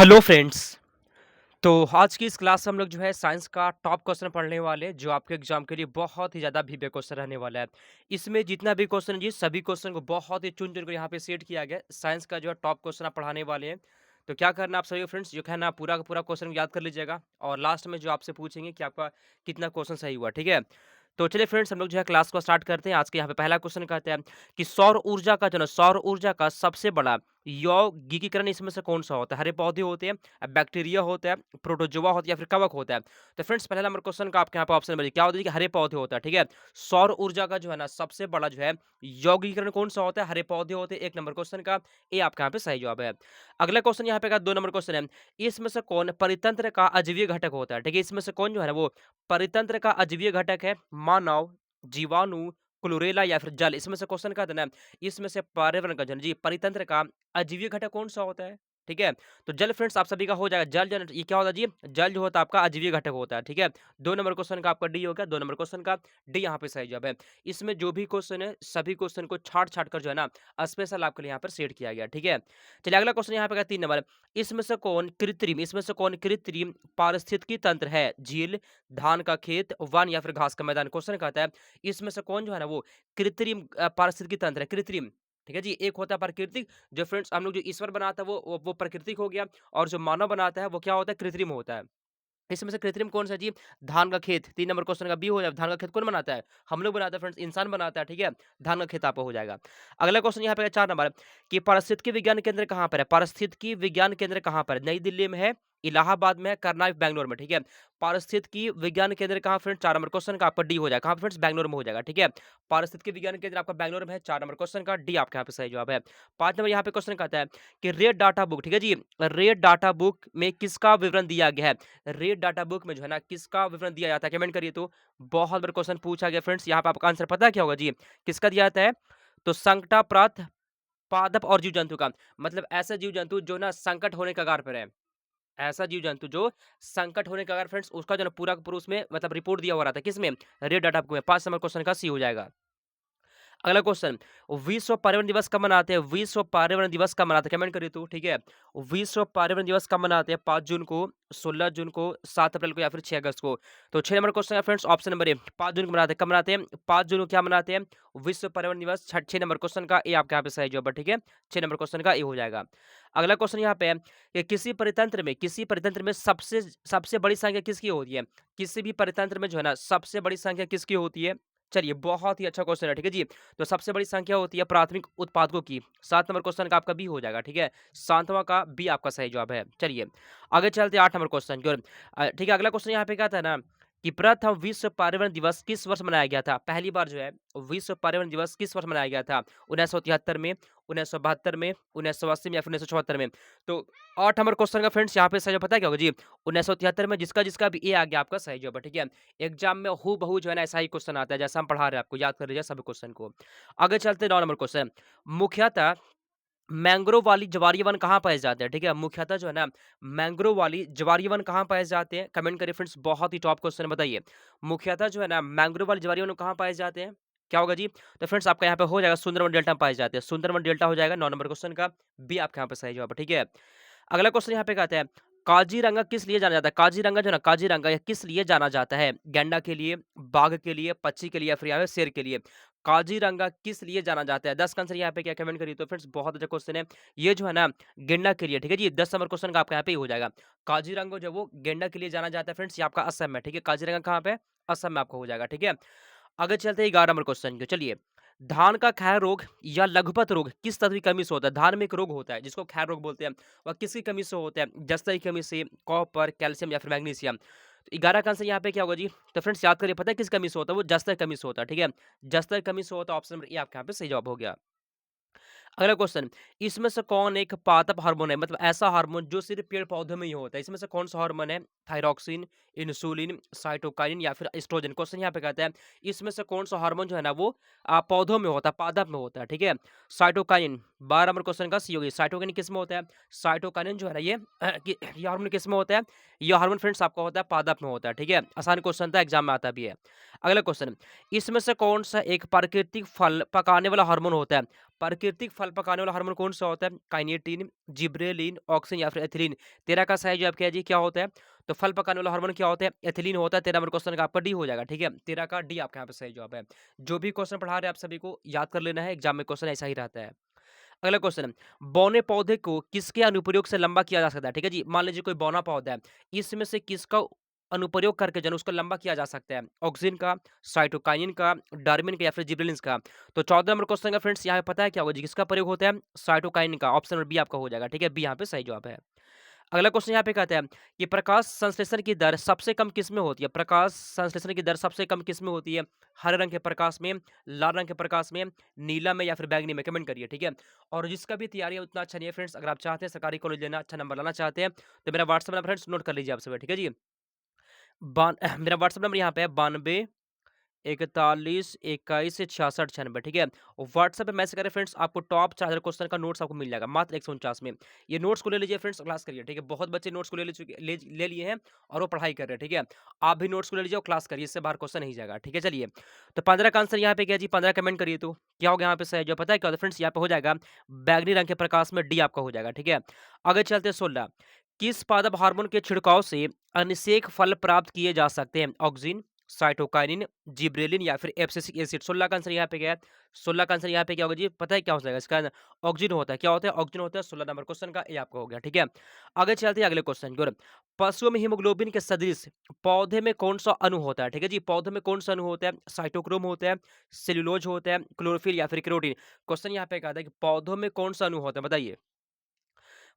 Hello friends. तो आज की इस क्लास में हम लोग जो है साइंस का टॉप क्वेश्चन पढ़ने वाले हैं, जो आपके एग्जाम के लिए बहुत ही ज़्यादा भीबे क्वेश्चन रहने वाला है। इसमें जितना भी क्वेश्चन है जी, सभी क्वेश्चन को बहुत ही चुन-चुन कर यहाँ पे सेट किया गया है। साइंस का जो है टॉप क्वेश्चन आप पढ़ाने वाले हैं। तो क्या करना आप सभी फ्रेंड्स, जो है ना पूरा का पूरा क्वेश्चन याद कर लीजिएगा और लास्ट में जो आपसे पूछेंगे कि आपका कितना क्वेश्चन सही हुआ, ठीक है? तो चलिए फ्रेंड्स, हम लोग जो है क्लास को स्टार्ट करते हैं। आज के यहाँ पे पहला क्वेश्चन कहते हैं कि सौर ऊर्जा का सबसे बड़ा यौगिकीकरण इसमें से कौन सा होता है? हरे पौधे होते हैं, बैक्टीरिया होता है, प्रोटोजोआ होता है या फिर कवक होता है? तो फ्रेंड्स, पहला नंबर क्वेश्चन का आपके यहाँ पे ऑप्शन में क्या होता है कि हरे पौधे होता है, ठीक है? सौर ऊर्जा का जो है ना सबसे बड़ा जो है यौगिकीकरण कौन सा होता है? हरे पौधे होते हैं। एक नंबर क्वेश्चन का ये आपके यहाँ पे सही जवाब है। अगला क्वेश्चन यहाँ पे का 2 नंबर क्वेश्चन है, इसमें से कौन परितंत्र का अजीवीय घटक होता है? ठीक है, इसमें से कौन जो है ना वो परितंत्र का अजीवीय घटक है? मानव, जीवाणु, क्लोरेला या फिर जल? इसमें से क्वेश्चन का देना है, इसमें से पर्यावरण का जन जी परितंत्र का अजीवीय घटक कौन-सा होता है? ठीक है? तो जल फ्रेंड्स आप सभी का हो जाएगा। जल जन ये क्या होता है जी? जल जो होता है आपका अजीवीय घटक होता है, ठीक है? 2 नंबर क्वेश्चन का आपका डी हो गया, 2 नंबर क्वेश्चन का डी यहाँ पे सही जवाब है। इसमें जो भी क्वेश्चन है, सभी क्वेश्चन को छाँट-छाँट कर जो है ना स्पेशल आपके लिए यहाँ पर सेट किया गया, ठीक है? चलिए अगला क्वेश्चन यहाँ पे का 3 नंबर, इसमें से कौन कृत्रिम पारिस्थितिकी तंत्र है? झील, धान का खेत, वन या फिर घास का मैदान? क्वेश्चन कहता है, इसमें से कौन जो है ना वो कृत्रिम पारिस्थितिकी तंत्र है? कृत्रिम, ठीक है जी। एक होता है प्राकृतिक, जो फ्रेंड्स हम लोग जो ईश्वर बनाता है वो प्राकृतिक हो गया, और जो मानव बनाता है वो क्या होता है? कृत्रिम होता है। इसमें से कृत्रिम कौन-सा है जी? धान का खेत। 3 नंबर क्वेश्चन का बी हो जाएगा। धान का खेत कौन बनाता है? हम लोग बनाते हैं फ्रेंड्स, इंसान बनाता है, ठीक है? धान का खेत आपका हो जाएगा। अगला क्वेश्चन यहाँ पे है 4 नंबर, कि पारिस्थितिकी विज्ञान केंद्र कहाँ पर है? पारिस्थितिकी विज्ञान केंद्र कहाँ पर है? नई दिल्ली में है, इलाहाबाद में है, करनाल, बैंगलोर में, ठीक है? पारिस्थितिकी विज्ञान केंद्र कहाँ फ्रेंड्स? 4 नंबर क्वेश्चन का आपका डी हो जाएगा। कहाँ पे फ्रेंड्स? बैंगलोर में हो जाएगा, ठीक है? पारिस्थितिकी विज्ञान केंद्र आपका बैंगलोर में है। 4 नंबर क्वेश्चन का डी आपके यहाँ पे सही जवाब है। 5 नंबर यहाँ पे क्वेश्चन कहता है कि रेड डाटा बुक, ठीक है जी? रेड डाटा बुक में किसका विवरण दिया गया है? रेड डाटा बुक में जो है ना किसका विवरण दिया जाता है? कमेंट करिए तो। बहुत बार क्वेश्चन पूछा गया फ्रेंड्स, यहाँ पे आपका आंसर पता है क्या होगा जी? किसका दिया जाता है? तो संकटा, प्राथ, पादप और जीव जंतु का। मतलब ऐसा जीव जंतु जो ना संकट होने के कगार पर है। ऐसा जीव जंतु जो संकट होने के कगार फ्रेंड्स, उसका जो ना पूरा का पूरा उसमें मतलब रिपोर्ट दिया हुआ रहता है। किसमें? रेड डाटा बुक में। 5 नंबर क्वेश्चन का सी हो जाएगा। अगला क्वेश्चन, विश्व पर्यावरण दिवस कब मनाते हैं? विश्व पर्यावरण दिवस कब मनाते हैं? कमेंट करिए तो, ठीक है? विश्व पर्यावरण दिवस कब मनाते हैं? 5 जून को, 16 जून को, 7 अप्रैल को या फिर 6 अगस्त को? तो 6 नंबर क्वेश्चन है फ्रेंड्स, ऑप्शन नंबर ए, 5 जून को मनाते हैं। कब मनाते हैं? 5 जून को क्या मनाते हैं? विश्व पर्यावरण दिवस। 6 नंबर क्वेश्चन का ए आपके यहाँ पे सही जवाब है, ठीक है? 6 नंबर क्वेश्चन का ए हो जाएगा। अगला क्वेश्चन यहाँ पे है कि किसी परितंत्र में सबसे सबसे बड़ी संख्या किसकी होती है? किसी भी परितंत्र में जो है ना सबसे बड़ी संख्या किसकी होती है? चलिए, बहुत ही अच्छा क्वेश्चन है, ठीक है जी। तो सबसे बड़ी संख्या होती है प्राथमिक उत्पादकों की। 7 नंबर क्वेश्चन का आपका बी हो जाएगा, ठीक है? 7वां का बी आपका सही जवाब है। चलिए, आगे चलते हैं 8 नंबर क्वेश्चन की ओर। ठीक है, अगला क्वेश्चन यहाँ पे क्या था ना कि प्रथम विश्व पर्यावरण दिवस किस वर्ष मनाया गया था? पहली बार जो है विश्व पर्यावरण दिवस किस वर्ष मनाया गया था? 1973 में, 1972 में, 1980 में या फिर 1974 में? तो 8 नंबर क्वेश्चन का फ्रेंड्स यहाँ पे सही जवाब पता है क्या होगा जी? 1973 में, जिसका भी ए आ गया आपका सही जवाब है, ठीक है? एग्जाम में हूबहू जो है ना ऐसा ही क्वेश्चन आता है, जैसा हम पढ़ा रहे हैं आपको, याद कर लीजिए सभी क्वेश्चन को। आगे चलते हैं 9 नंबर क्वेश्चन, मुख्यतः मैंग्रोव वाली ज्वारीय वन कहाँ पाए जाते हैं? ठीक है, मुख्यतः जो है ना मैंग्रोव वाली ज्वारीय वन कहाँ पाए जाते हैं? कमेंट करिए फ्रेंड्स, बहुत ही टॉप क्वेश्चन है, बताइए। मुख्यतः जो है ना मैंग्रोव वाली ज्वारीय वन कहाँ पाए जाते हैं? क्या होगा जी? तो फ्रेंड्स आपका यहाँ पे हो जाएगा सुंदरवन डेल्टा में पाए जाते हैं। सुंदरवन डेल्टा हो जाएगा 9 नंबर क्वेश्चन का बी आपके यहाँ पे सही जवाब है, ठीक है? अगला क्वेश्चन यहाँ पे कहता है, काजीरंगा किस लिए जाना जाता है? काजीरंगा जो है ना, काजीरंगा यह किस लिए जाना जाता है? गैंडा के लिए, बाघ के लिए, पक्षी के लिए या फिर यहाँ पे शेर के लिए? काजीरंगा किस लिए जाना जाता है? 10 का आंसर यहाँ पे क्या, कमेंट करिए तो फ्रेंड्स, बहुत अच्छा क्वेश्चन है। ये जो है ना गैंडा के लिए, ठीक है जी। 10 नंबर क्वेश्चन का आपका यहाँ पे ही हो जाएगा। काजीरंगा जो है वो गैंडा के लिए जाना जाता है फ्रेंड्स, ये आपका असम में, ठीक है? काजीरंगा कहाँ पे है? असम में आपको हो जाएगा, ठीक है? आगे चलते हैं 11 नंबर क्वेश्चन को। चलिए, धान का क्षय रोग या लघुपत रोग किस तत्व की कमी से होता है? धान में एक रोग होता है जिसको क्षय रोग बोलते हैं, वह किसकी कमी से होता है? जस्ता की कमी से, कॉपर, कैल्शियम या फिर मैग्नीशियम? तो 11 का आंसर यहाँ पे क्या होगा जी? तो फ्रेंड्स याद करिए, पता है किस कमी से होता है? वो जस्ता की कमी से होता है, ठीक है? जस्ता की कमी से होता है, ऑप्शन नंबर ए आपके यहाँ पे सही जवाब हो गया। अगला क्वेश्चन, इसमें से कौन एक पादप हार्मोन है? मतलब ऐसा हार्मोन जो सिर्फ पेड़ पौधों में ही होता है, इसमें से कौन सा हार्मोन है? थायरॉक्सिन, इंसुलिन, साइटोकाइन या फिर एस्ट्रोजन? क्वेश्चन यहाँ पे कहता है, इसमें से कौन सा हार्मोन जो है ना वो पौधों में होता है, पादप में होता है, ठीक है? साइटोकाइन। 12 नंबर क्वेश्चन का सी होगी। साइटोकाइन किस में होता है? साइटोकाइन जो है ना ये हार्मोन किस में होता है? ये हार्मोन फ्रेंड्स आपका होता है पादप में होता है, ठीक है? आसान क्वेश्चन था, एग्जाम में आता भी है। अगला क्वेश्चन, इसमें से कौन सा एक प्राकृतिक फल पकाने वाला हार्मोन होता है? प्राकृतिक फल पकाने वाला हार्मोन कौन-सा होता है? काइनेटिन, जिब्रेलिन, ऑक्सिन या फिर एथिलीन। 13 का सही जवाब क्या है जी? क्या होता है? तो फल पकाने वाला हार्मोन क्या होता है? एथिलीन होता है। 13 नंबर क्वेश्चन का आपका डी हो जाएगा, ठीक है? 13 का डी आपका यहाँ पे सही जवाब है। जो भी क्वेश्चन पढ़ा रहे हैं आप सभी को याद कर लेना है, एग्ज़ाम में क्वेश्चन ऐसा ही रहता है। अगला क्वेश्चन, बौने पौधे को किसके अनुप्रयोग से लंबा किया जा सकता है? ठीक है जी, मान लीजिए कोई बौना पौधा है, इसमें से किसका अनुप्रयोग करके जो है ना उसको लंबा किया जा सकता है? ऑक्सिन का, साइटोकाइनिन का, डार्विन का या फिर जिबरेलिन्स का? तो 14 नंबर क्वेश्चन का फ्रेंड्स यहाँ पे पता है क्या होगा जी? किसका प्रयोग होता है? साइटोकाइनिन का। ऑप्शन नंबर बी आपका हो जाएगा, ठीक है? बी यहाँ पे सही जवाब है। अगला क्वेश्चन यहाँ पे कहता है कि प्रकाश संश्लेषण की दर सबसे कम किसमें होती है? प्रकाश संश्लेषण की दर सबसे कम किसमें होती है? हरे रंग के प्रकाश में, लाल रंग के प्रकाश में, नीला में या फिर बैंगनी में? कमेंट करिए, ठीक है? और जिसका भी तैयारी है उतना अच्छा नहीं है फ्रेंड्स, अगर आप चाहते हैं सरकारी कॉलेज लेना, अच्छा नंबर लाना चाहते हैं, तो मेरा व्हाट्सएप नंबर फ्रेंड्स नोट कर लीजिए आप सभी, ठीक है जी? मेरा व्हाट्सएप नंबर यहाँ पे है 92 41 21 66 96, ठीक है? व्हाट्सएप पे मैसेज करें फ्रेंड्स, आपको टॉप 4000 क्वेश्चन का नोट्स आपको मिल जाएगा मात्र 149 में। ये नोट्स को ले लीजिए फ्रेंड्स, क्लास करिए, ठीक है? बहुत बच्चे नोट्स को ले लिए हैं और वो पढ़ाई कर रहे हैं, ठीक है? आप भी नोट्स को ले लीजिए और क्लास करिए, इससे बाहर क्वेश्चन नहीं जाएगा, ठीक है? चलिए, तो 15 का आंसर यहाँ पे क्या है जी? 15 कमेंट करिए तो। क्या होगा यहाँ पे सही? जो पता है क्या होता है फ्रेंड्स? यहाँ पे हो जाएगा बैंगनी रंग के प्रकाश में, डी आपका हो जाएगा, ठीक है? आगे चलते हैं 16, किस पादप हार्मोन के छिड़काव से अनिषेक फल प्राप्त किए जा सकते हैं? ऑक्सिन, साइटोकाइनिन, जिब्रेलिन या फिर एब्सिसिक एसिड? 16 का आंसर यहाँ पे क्या है? 16 का आंसर यहाँ पे क्या होगा जी? पता है क्या हो जाएगा इसका? ऑक्सिन होता है। क्या होता है? ऑक्सिन होता है। 16 नंबर क्वेश्चन का ये आपका हो गया, ठीक है? आगे चलते हैं अगले क्वेश्चन की ओर। पशुओं में हीमोग्लोबिन के सदृश पौधे में कौन-सा अणु होता है? ठीक है जी? पौधे में कौन-सा अणु होता है? साइटोक्रोम होता है, सेल्यूलोज होता है, क्लोरोफिल या फिर केरोटीन? क्वेश्चन यहाँ पे कहा था कि पौधों में कौन-सा अणु होता है? बताइए।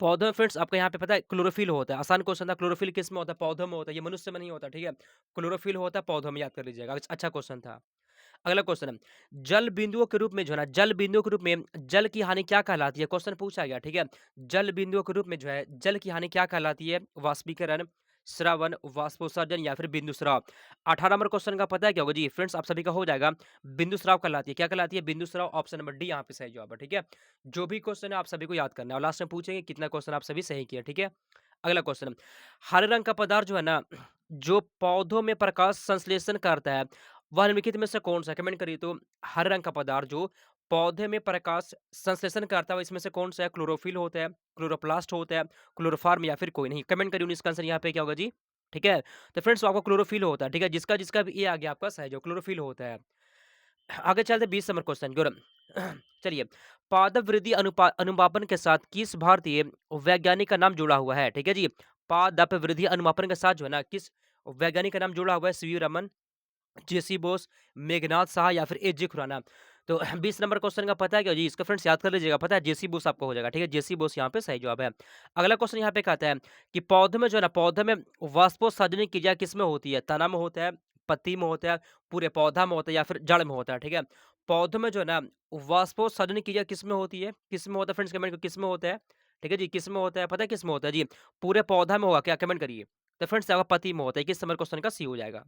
पौधों में फ्रेंड्स आपको यहाँ पे पता है क्लोरोफिल होता है। आसान क्वेश्चन था, क्लोरोफिल किसमें होता है? पौधों में होता है, ये मनुष्य में नहीं होता, ठीक है? क्लोरोफिल होता है पौधों में, याद कर लीजिएगा। अच्छा क्वेश्चन था। अगला क्वेश्चन है, जल बिंदुओं के रूप में जो है ना, जल बिंदुओं के रूप में जल की हानि क्या कहलाती है? क्वेश्चन पूछा गया, ठीक है? जल बिंदुओं के रूप में जो है जल की हानि क्या कहलाती है? वाष्पीकरण, श्रवण, वाष्पोत्सर्जन या फिर बिंदु स्राव? 18 नंबर क्वेश्चन का पता है क्या होगा जी? फ्रेंड्स आप सभी का हो जाएगा, बिंदु स्राव कहलाती है। क्या कहलाती है? बिंदु स्राव। ऑप्शन नंबर डी यहाँ पे सही जवाब है, ठीक है? जो भी क्वेश्चन है आप सभी को याद करना है और लास्ट में पूछेंगे कितना क्वेश्चन आप सभी सही किए, ठीक है? अगला क्वेश्चन, हरे रंग का पदार्थ जो है ना, जो पौधों में प्रकाश संश्लेषण करता है, वह निम्नलिखित में से कौन-सा है? कमेंट करिए तो। हरे रंग का पदार्थ जो पौधे में प्रकाश संश्लेषण करता है, वो इसमें से कौन-सा है? क्लोरोफिल होता है, क्लोरोप्लास्ट होता है, क्लोरोफॉर्म या फिर कोई नहीं? कमेंट करिए 19 का आंसर यहाँ पे क्या होगा जी? ठीक है? तो फ्रेंड्स आपको क्लोरोफिल होता है, ठीक है? जिसका भी ये आ गया आपका सही जवाब क्लोरोफिल होता है। आगे चलते हैं 20 नंबर क्वेश्चन की ओर। चलिए, पादप वृद्धि अनुमापन के साथ किस भारतीय वैज्ञानिक का नाम जुड़ा हुआ है? ठीक है जी, पादप वृद्धि अनुमापन के साथ जो है ना, किस वैज्ञानिक का नाम जुड़ा हुआ है? सीवी रमन, जेसी बोस, मेघनाथ साहा या फिर एजे खुराना? तो 20 नंबर क्वेश्चन का पता है क्या जी? इसका फ्रेंड्स याद कर लीजिएगा, पता है जेसी बोस आपका हो जाएगा, ठीक है? जेसी बोस यहाँ पे सही जवाब है। अगला क्वेश्चन यहाँ पे कहता है कि पौधे में जो है ना, पौधे में वाष्पोत्सर्जन की क्रिया किसमें होती है? तना में होता है, पत्ती में होता है, पूरे पौधा में होता है या फिर जड़ में होता है, ठीक है? पौधों में जो है ना, वाष्पोत्सर्जन की क्रिया किसमें होती है? किसमें होता है फ्रेंड्स, कमेंट किसमें होता है? ठीक है जी, किसमें होता है? पता है किसमें होता है जी? पूरे पौधा में होगा क्या? कमेंट करिए। तो फ्रेंड्स आपका पत्ती में होता है। 21 नंबर क्वेश्चन का सी हो जाएगा।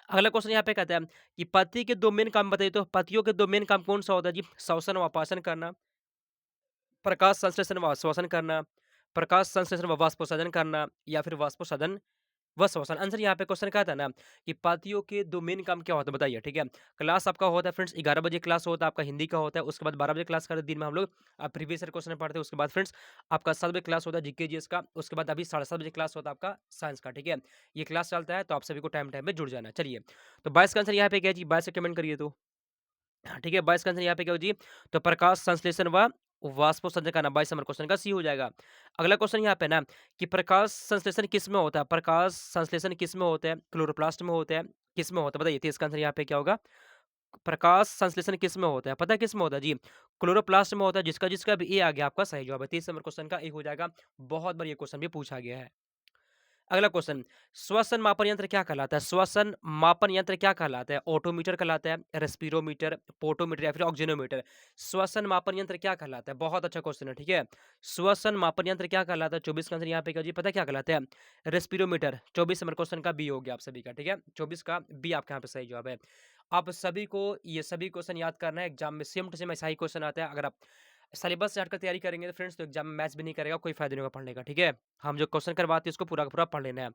अगला क्वेश्चन यहाँ पे कहता है कि पति के 2 मेन काम बताइए तो। पतियों के 2 मेन काम कौन-सा होता है जी? श्वसन व अपासन करना, प्रकाश संश्लेषण व श्वसन करना, प्रकाश संश्लेषण व वाष्पोत्सर्जन करना या फिर वाष्पोत्सर्जन व श्वसन? आंसर यहाँ पे क्वेश्चन क्या था ना कि पतियों के 2 मेन काम क्या होता है बताइए, ठीक है? क्लास आपका होता है फ्रेंड्स 11 बजे क्लास होता है, आपका हिंदी का होता है, उसके बाद 12 बजे क्लास करते हैं, दिन में हम लोग प्रीवियस ईयर क्वेश्चन पढ़ते हैं, उसके बाद फ्रेंड्स आपका 7 बजे क्लास होता है जीके जीएस का, उसके बाद अभी 7:30 बजे क्लास होता है आपका साइंस का, ठीक है? ये क्लास चलता है तो आप सभी को टाइम-टाइम पे जुड़ जाना है। चलिए, तो 22 का आंसर यहाँ पे क्या है जी? 22 से कमेंट करिए तो। हाँ, ठीक है, 22 का आंसर यहाँ पे क्या हो जी? तो प्रकाश संश्लेषण व वाष्पोत्सर्जन का ना 22 नंबर क्वेश्चन का सी हो जाएगा। अगला क्वेश्चन यहाँ पे ना कि प्रकाश संश्लेषण किसमें होता है? प्रकाश संश्लेषण किसमें होता है? क्लोरोप्लास्ट में होता है, किसमें होता है? बताइए, तो इसका आंसर यहाँ पे क्या होगा? प्रकाश संश्लेषण किसमें होता है? पता है किसमें होता है जी? क्लोरोप्लास्ट में होता है, जिसका भी ए आ गया आपका सही जवाब है। 30 नंबर क्वेश्चन का ए हो जाएगा। बहुत बार ये क्वेश्चन भी पूछा गया है। अगला क्वेश्चन, श्वसन मापन यंत्र क्या कहलाता है? श्वसन मापन यंत्र क्या कहलाता है? ऑटोमीटर कहलाता है, रेस्पिरोमीटर, पोटोमीटर या फिर ऑक्सीनोमीटर? श्वसन मापन यंत्र क्या कहलाता है? बहुत अच्छा क्वेश्चन है, ठीक है? श्वसन मापन यंत्र क्या कहलाता है? 24 का आंसर यहाँ पे क्या जी? पता है क्या कहलाता है? रेस्पिरोमीटर। 24 नंबर क्वेश्चन का बी हो गया आप सभी का, ठीक है? 24 का बी आपके यहाँ पे सही जवाब है। आप सभी को ये सभी क्वेश्चन याद करना है, एग्जाम में सेम टू सेम ऐसा ही क्वेश्चन आता है। अगर आप सिलेबस से हटकर तैयारी करेंगे तो फ्रेंड्स, तो एग्जाम में मैच भी नहीं करेगा, कोई फायदा नहीं होगा पढ़ने का, ठीक है? हम जो क्वेश्चन करवाते हैं उसको पूरा का पूरा पढ़ लेना है।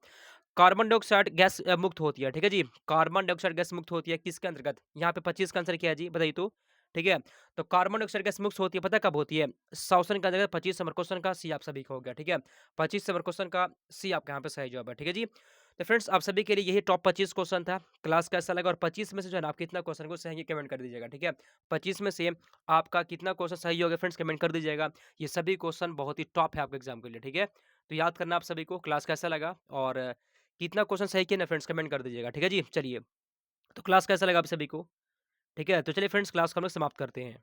कार्बन डाइऑक्साइड गैस मुक्त होती है, ठीक है जी? कार्बन डाइऑक्साइड गैस मुक्त होती है किसके अंतर्गत? यहाँ पे 25 का आंसर क्या है जी? बताइए तो। ठीक है? तो कार्बन डाइऑक्साइड गैस मुक्त होती है, पता है कब होती है? 100 का जगह 25 नंबर क्वेश्चन का सी आप सभी का हो गया, ठीक है? 25 नंबर क्वेश्चन का सी आपका यहाँ पे सही जवाब है, ठीक है जी? तो फ्रेंड्स आप सभी के लिए यही टॉप 25 क्वेश्चन था। क्लास कैसा लगा और 25 में से जो है ना आप कितना क्वेश्चन को सही कमेंट कर दीजिएगा, ठीक है? 25 में से आपका कितना क्वेश्चन सही हो गया फ्रेंड्स कमेंट कर दीजिएगा। ये सभी क्वेश्चन बहुत ही टॉप है आपके एग्ज़ाम के लिए, ठीक है? तो याद करना आप सभी को क्लास कैसा लगा और कितना क्वेश्चन सही किया ना फ्रेंड्स कमेंट कर दीजिएगा, ठीक है जी? चलिए, तो क्लास कैसा लगा आप सभी को? ठीक है? तो चलिए फ्रेंड्स क्लास को हम लोग समाप्त करते हैं।